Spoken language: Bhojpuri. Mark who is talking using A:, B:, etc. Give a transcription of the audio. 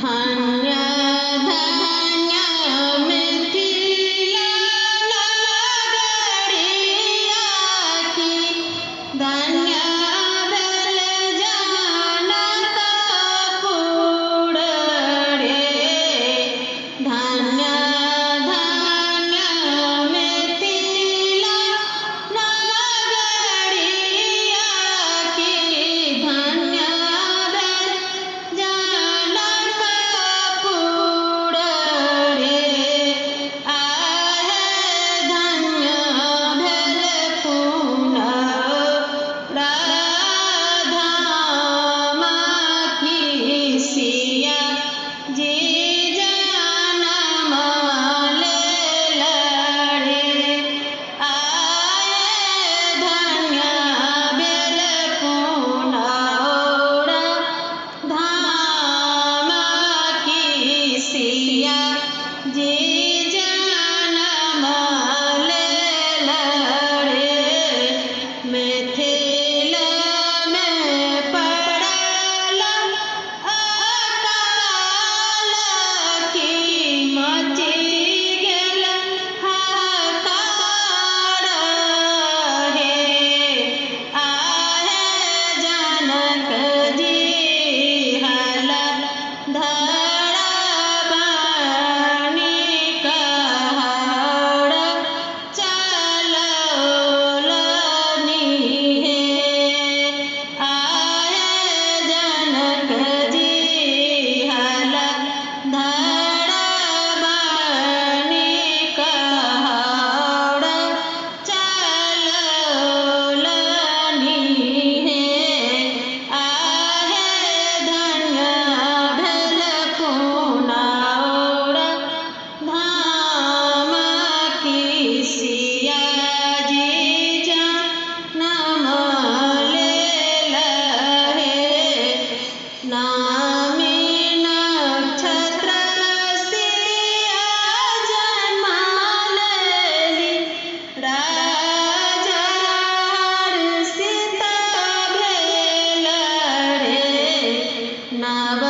A: धान्य धान्य मिथिला नगरिया की धान्य भेल जनक पुर रे धान्य धान्य मिथिला नगरिया की धान्य भेल जनक पुर रे आहे धन्य भेल पुनः राधाम की सिया जी जनम लेल रे आए धन्य भेल पुनः धाम की सिया जी जनम लेल रे मिथिला में पड़ल अकाल की मची गेल हाहाकार हे आहे जनक जी हल धरा बनी कहर चलौलनि हे आहे जनक जी हल धरा बनी कहर चलौलनि हे आहे धन्य भेल पुनः धाम की सिया जी जनम लेल रे नामी नक्षत्र सिया जन्म लेली राजा हर्षित भेल रे नव